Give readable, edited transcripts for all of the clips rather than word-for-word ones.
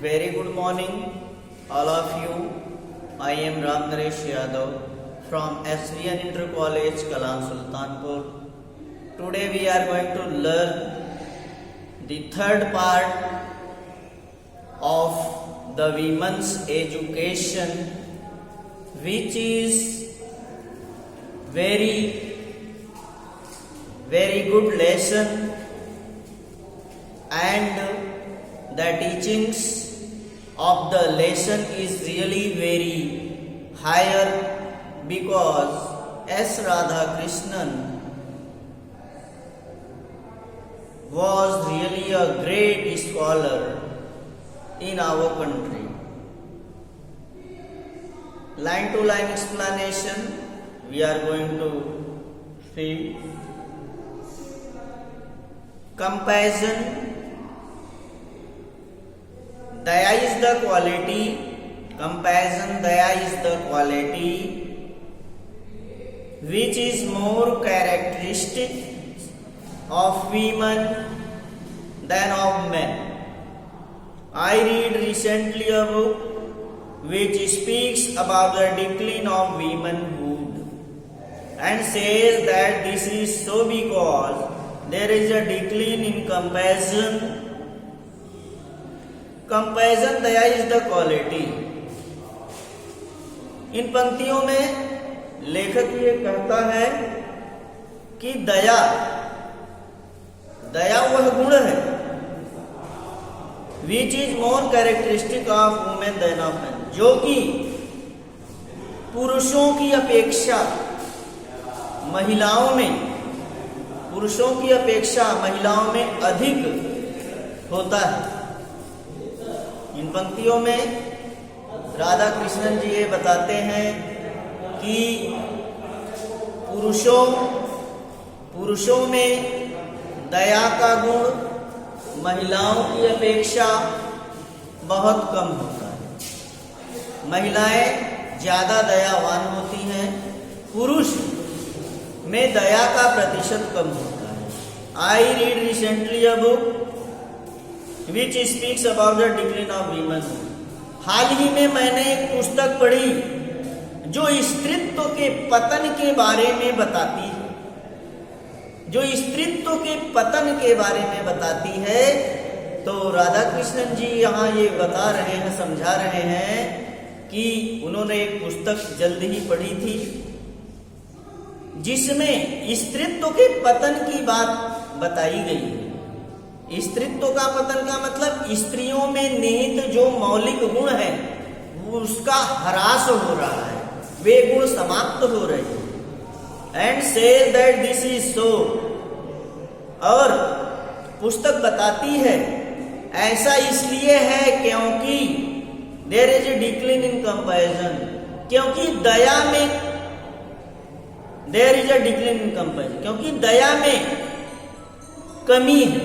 Very good morning, all of you. I am Ram Naresh Yadav from SVN Inter College, Kalam Sultanpur. Today we are going to learn the third part of the women's education, which is very good lesson, and the teachings of the lesson is really very higher, because S. Radhakrishnan was really a great scholar in our country. Line to line explanation we are going to see. Comparison. Daya is the quality. Comparison, daya is the quality which is more characteristic of women than of men. I read recently a book which speaks about the decline of womanhood and says that this is so because there is a decline in comparison. Comparison दया is the quality. इन पंक्तियों में लेखक ये कहता है कि दया वह गुण है which is more characteristic of women than of man, जो कि पुरुषों की अपेक्षा महिलाओं में अधिक होता है. इन पंक्तियों में राधा कृष्णन जी ये बताते हैं कि पुरुषों में दया का गुण महिलाओं की अपेक्षा बहुत कम होता है. महिलाएं ज्यादा दयावान होती हैं, पुरुष में दया का प्रतिशत कम होता है. I read recently a book which speaks about the decline of women. हाल ही में मैंने एक पुस्तक पढ़ी जो स्त्रीत्व के पतन के बारे में बताती है. तो राधा कृष्णन जी यहाँ ये बता रहे हैं, समझा रहे हैं कि उन्होंने एक पुस्तक जल्द ही पढ़ी थी जिसमें स्त्रीत्व के पतन की बात बताई गई है. स्त्रीत्व का पतन का मतलब स्त्रियों में निहित जो मौलिक गुण है उसका ह्रास हो रहा है, वे गुण समाप्त हो रहे हैं. And says that this is so. और पुस्तक बताती है ऐसा इसलिए है क्योंकि there is a decline in comparison, क्योंकि दया में there is a decline in comparison, क्योंकि दया में कमी है.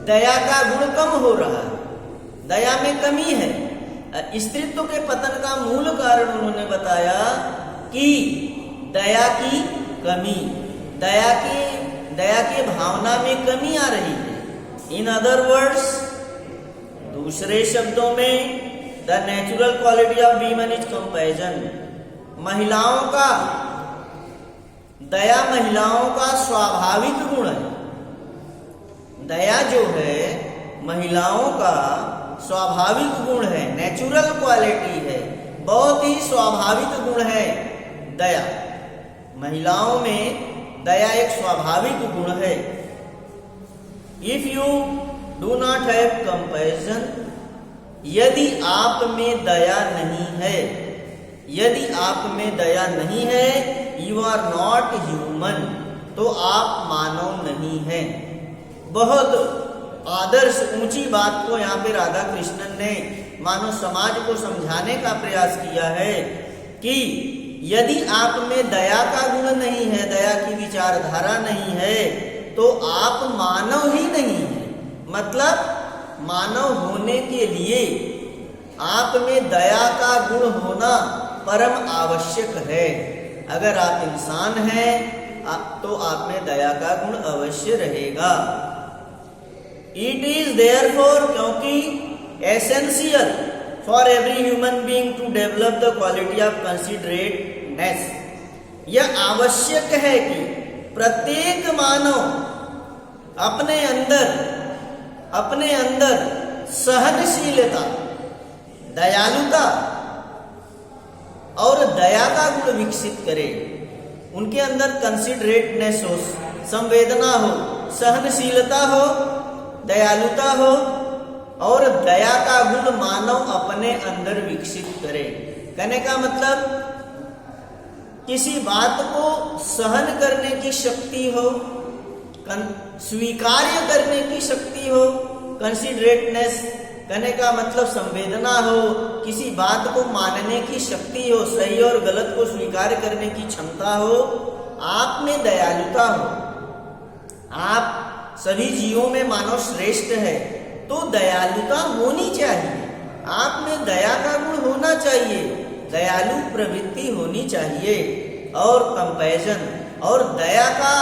दया का गुण कम हो रहा है, दया में कमी है. स्त्रीत्व के पतन का मूल कारण उन्होंने बताया कि दया की कमी, दया की भावना में कमी आ रही है. इन अदर वर्ड्स, दूसरे शब्दों में, the natural quality of women is comparison. दया महिलाओं का स्वाभाविक गुण है. दया जो है महिलाओं का स्वाभाविक गुण है, नेचुरल क्वालिटी है, बहुत ही स्वाभाविक गुण है दया. महिलाओं में दया एक स्वाभाविक गुण है. If you do not have comparison, यदि आप में दया नहीं है, यू आर नॉट ह्यूमन, तो आप मानव नहीं हैं. बहुत आदर्श ऊंची बात को यहाँ पे राधा कृष्णन ने मानव समाज को समझाने का प्रयास किया है कि यदि आप में दया का गुण नहीं है, दया की विचारधारा नहीं है, तो आप मानव ही नहीं है. मतलब मानव होने के लिए आप में दया का गुण होना परम आवश्यक है. अगर आप इंसान हैं तो आप में दया का गुण अवश्य रहेगा. इट इज देयरफॉर, क्योंकि essential for every human being to develop the quality of considerateness. यह आवश्यक है कि प्रत्येक मानव अपने अंदर सहनशीलता, दयालुता और दया का गुण विकसित करे। उनके अंदर कंसिडरेटनेस हो, संवेदना हो, सहनशीलता हो, दयालुता हो और दया का गुण मानव अपने अंदर विकसित करे। कहने का मतलब किसी बात को सहन करने की शक्ति हो, स्वीकार्य करने की शक्ति हो। कंसिडरेटनेस कहने का मतलब संवेदना हो, किसी बात को मानने की शक्ति हो, सही और गलत को स्वीकार करने की क्षमता हो, आप में दयालुता हो। आप सभी जीवों में मानव श्रेष्ठ है तो दयालुता होनी चाहिए, आप में दया का गुण होना चाहिए, दयालु प्रवृत्ति होनी चाहिए और कंपैशन और दया का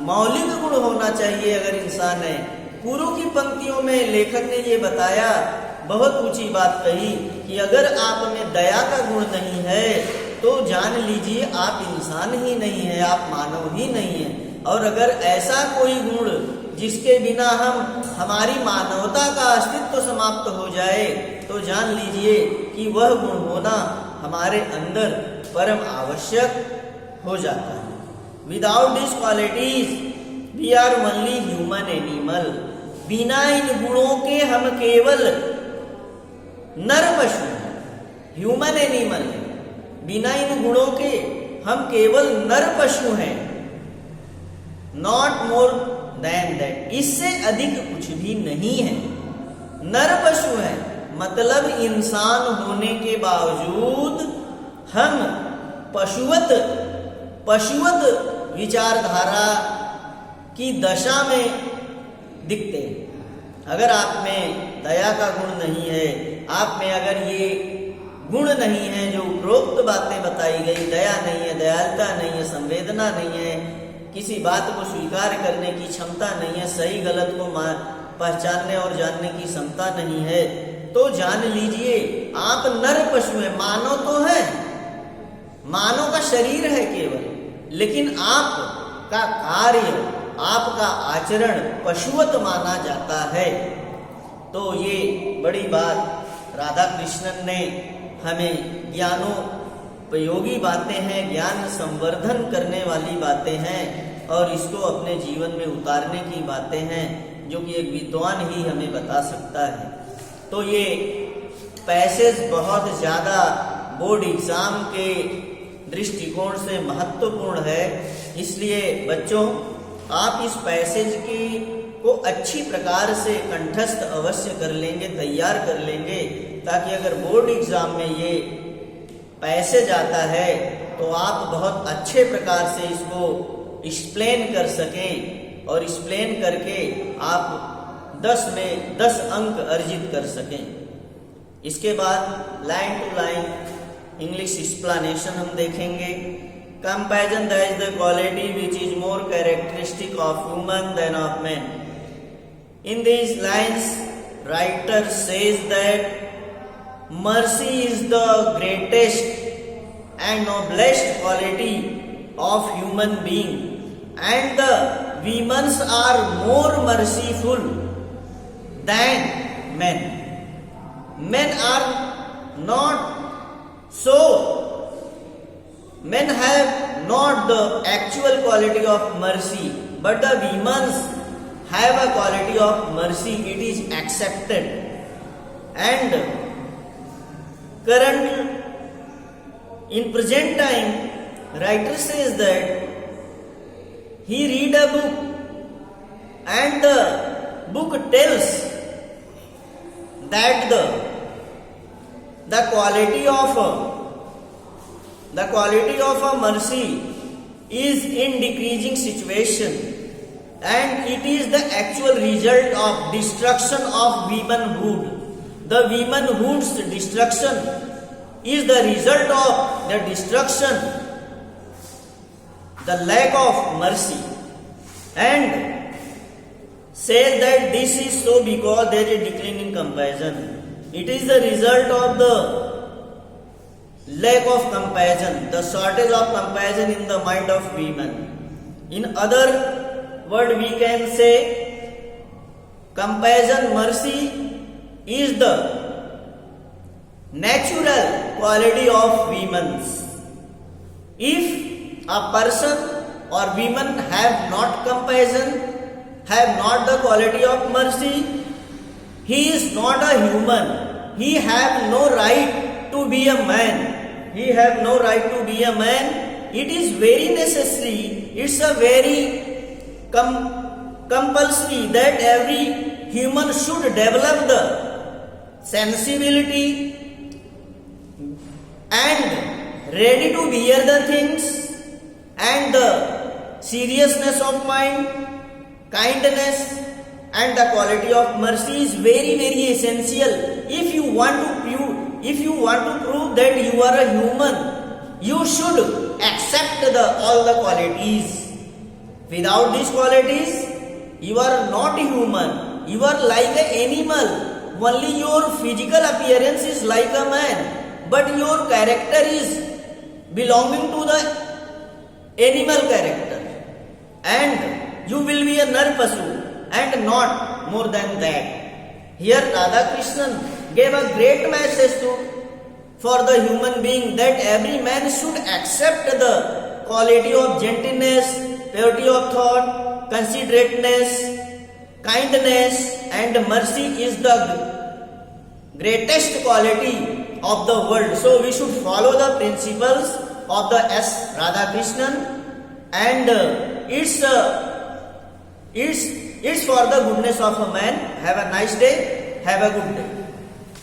मौलिक गुण होना चाहिए अगर इंसान है। पूर्व की पंक्तियों में लेखक ने ये बताया, बहुत ऊंची बात कही कि अगर आप में दया का गुण नहीं है तो जान लीजिए आप इंसान ही नहीं है, आप मानव ही नहीं है। और अगर ऐसा कोई गुण जिसके बिना हमारी मानवता का अस्तित्व समाप्त हो जाए तो जान लीजिए कि वह गुण होना हमारे अंदर परम आवश्यक हो जाता है। Without this qualities we are only human animal. बिना इन गुणों के हम केवल नर पशु हैं, ह्यूमन एनिमल। बिना इन गुणों के हम केवल नर पशु हैं, नॉट मोर देन दैट, इससे अधिक कुछ भी नहीं है। नर पशु है मतलब इंसान होने के बावजूद हम पशुवत विचारधारा की दशा में दिखते हैं। अगर आप में दया का गुण नहीं है, आप में अगर ये गुण नहीं है जो उपरोक्त बातें बताई गई, दया नहीं है, दयालुता नहीं है, संवेदना नहीं है, किसी बात को स्वीकार करने की क्षमता नहीं है, सही गलत को पहचानने और जानने की क्षमता नहीं है, तो जान लीजिए आप नर पशु हैं। मानव तो है, मानव का शरीर है केवल, लेकिन आपका कार्य, आपका आचरण पशुवत माना जाता है। तो ये बड़ी बात राधा कृष्णन ने हमें ज्ञानोपयोगी बातें हैं, ज्ञान संवर्धन करने वाली बातें हैं और इसको अपने जीवन में उतारने की बातें हैं जो कि एक विद्वान ही हमें बता सकता है। तो ये पैसेज बहुत ज़्यादा बोर्ड एग्जाम के दृष्टिकोण से महत्वपूर्ण है, इसलिए बच्चों आप इस पैसेज को अच्छी प्रकार से कंठस्थ अवश्य कर लेंगे, तैयार कर लेंगे, ताकि अगर बोर्ड एग्जाम में ये पैसेज आता है तो आप बहुत अच्छे प्रकार से इसको एक्सप्लेन कर सकें और एक्सप्लेन करके आप 10 में 10 अंक अर्जित कर सकें। इसके बाद line to line English explanation हम देखेंगे। Comparison that is the quality which is more characteristic of human than of man. In these lines writer says that mercy is the greatest and noblest quality of human being, and the women are more merciful than men. Men are not so. Men have not the actual quality of mercy, but the women have a quality of mercy. It is accepted. And in present time, writer says that he read a book and the book tells that the quality of a mercy is in decreasing situation, and it is the actual result of destruction of womanhood. The womanhood's destruction is the result of the destruction, the lack of mercy, and says that this is so because there is a decline in comparison. It is the result of the lack of compassion, the shortage of compassion in the mind of women. In other word, we can say compassion, mercy is the natural quality of women. If a person or women have not compassion, have not the quality of mercy, he is not a human. He have no right to be a man. He have no right to be a man. It is very necessary. It's a very compulsory that every human should develop the sensibility and ready to bear the things and the seriousness of mind, kindness and the quality of mercy is very essential. If you want to prove that you are a human, you should accept all the qualities. Without these qualities, you are not human. You are like an animal. Only your physical appearance is like a man, but your character is belonging to the animal character, and you will be a Narpasu and not more than that. Here Radha Krishnan gave a great message for the human being that every man should accept the quality of gentleness, purity of thought, considerateness, kindness and mercy is the greatest quality of the world. So we should follow the principles of the S. Radha Krishnan, and it's for the goodness of a man. Have a nice day. Have a good day.